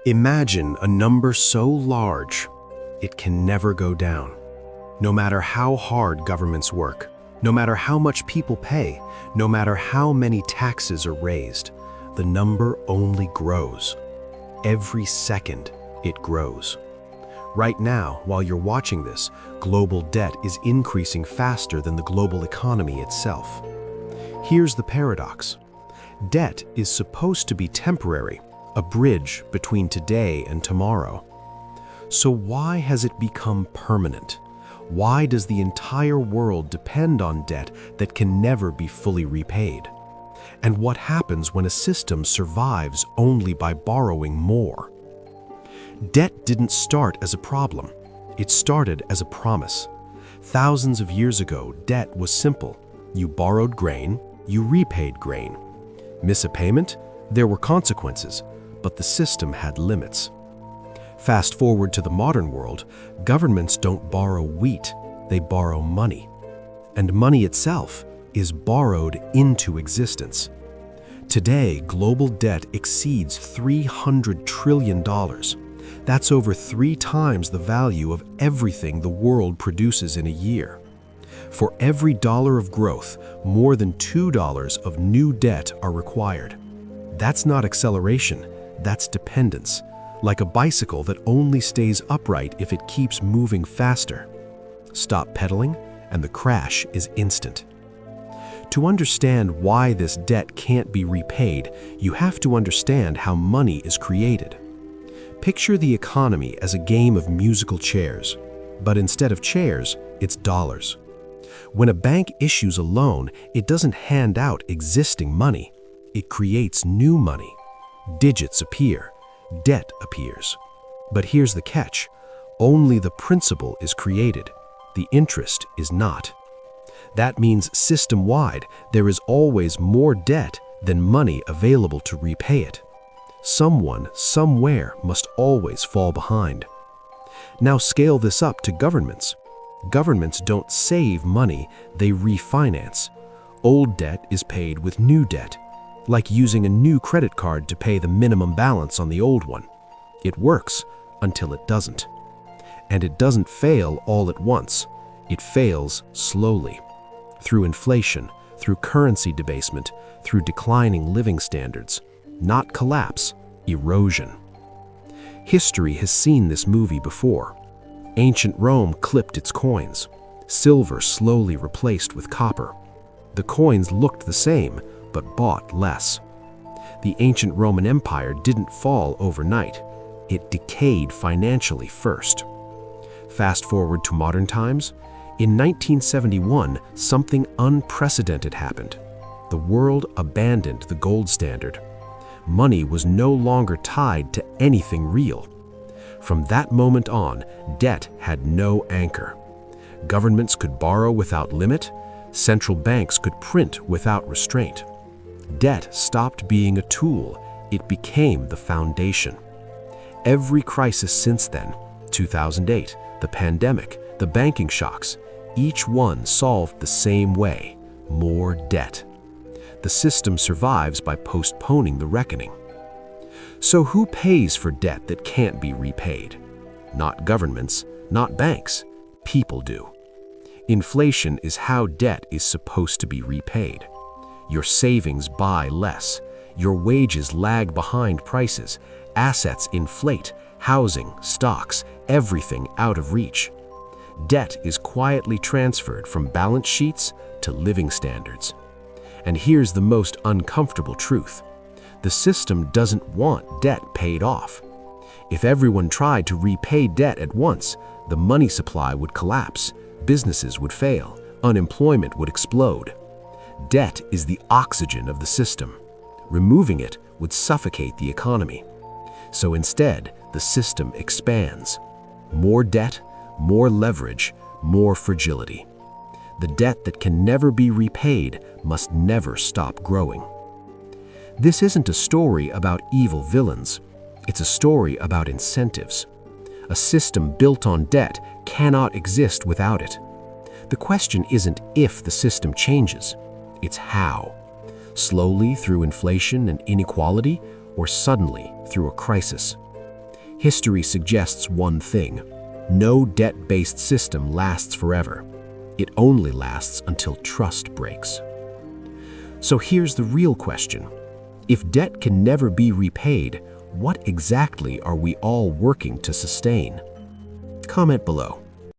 Imagine a number so large, it can never go down. No matter how hard governments work, no matter how much people pay, no matter how many taxes are raised, the number only grows. Every second, it grows. Right now, while you're watching this, global debt is increasing faster than the global economy itself. Here's the paradox. Debt is supposed to be temporary, a bridge between today and tomorrow. So why has it become permanent? Why does the entire world depend on debt that can never be fully repaid? And what happens when a system survives only by borrowing more? Debt didn't start as a problem. It started as a promise. Thousands of years ago, debt was simple. You borrowed grain, you repaid grain. Miss a payment? There were consequences, but the system had limits. Fast forward to the modern world, governments don't borrow wheat, they borrow money. And money itself is borrowed into existence. Today, global debt exceeds $300 trillion. That's over 3 times the value of everything the world produces in a year. For every dollar of growth, more than $2 of new debt are required. That's not acceleration, that's dependence, like a bicycle that only stays upright if it keeps moving faster. Stop pedaling, and the crash is instant. To understand why this debt can't be repaid, you have to understand how money is created. Picture the economy as a game of musical chairs, but instead of chairs, it's dollars. When a bank issues a loan, it doesn't hand out existing money. It creates new money. Digits appear, debt appears. But here's the catch. Only the principal is created. The interest is not. That means system-wide, there is always more debt than money available to repay it. Someone, somewhere, must always fall behind. Now scale this up to governments. Governments don't save money, they refinance. Old debt is paid with new debt, like using a new credit card to pay the minimum balance on the old one. It works until it doesn't. And it doesn't fail all at once. It fails slowly. Through inflation, through currency debasement, through declining living standards. Not collapse, erosion. History has seen this movie before. Ancient Rome clipped its coins. Silver slowly replaced with copper. The coins looked the same, but bought less. The ancient Roman Empire didn't fall overnight. It decayed financially first. Fast forward to modern times. In 1971, something unprecedented happened. The world abandoned the gold standard. Money was no longer tied to anything real. From that moment on, debt had no anchor. Governments could borrow without limit. Central banks could print without restraint. Debt stopped being a tool. It became the foundation. Every crisis since then, 2008, the pandemic, the banking shocks, each one solved the same way: more debt. The system survives by postponing the reckoning. So who pays for debt that can't be repaid? Not governments, not banks. People do. Inflation is how debt is supposed to be repaid. Your savings buy less. Your wages lag behind prices. Assets inflate. Housing, stocks, everything out of reach. Debt is quietly transferred from balance sheets to living standards. And here's the most uncomfortable truth. The system doesn't want debt paid off. If everyone tried to repay debt at once, the money supply would collapse, businesses would fail, unemployment would explode. Debt is the oxygen of the system. Removing it would suffocate the economy. So instead, the system expands. More debt, more leverage, more fragility. The debt that can never be repaid must never stop growing. This isn't a story about evil villains. It's a story about incentives. A system built on debt cannot exist without it. The question isn't if the system changes, it's how. Slowly through inflation and inequality, or suddenly through a crisis. History suggests one thing: no debt-based system lasts forever. It only lasts until trust breaks. So here's the real question. If debt can never be repaid, what exactly are we all working to sustain? Comment below.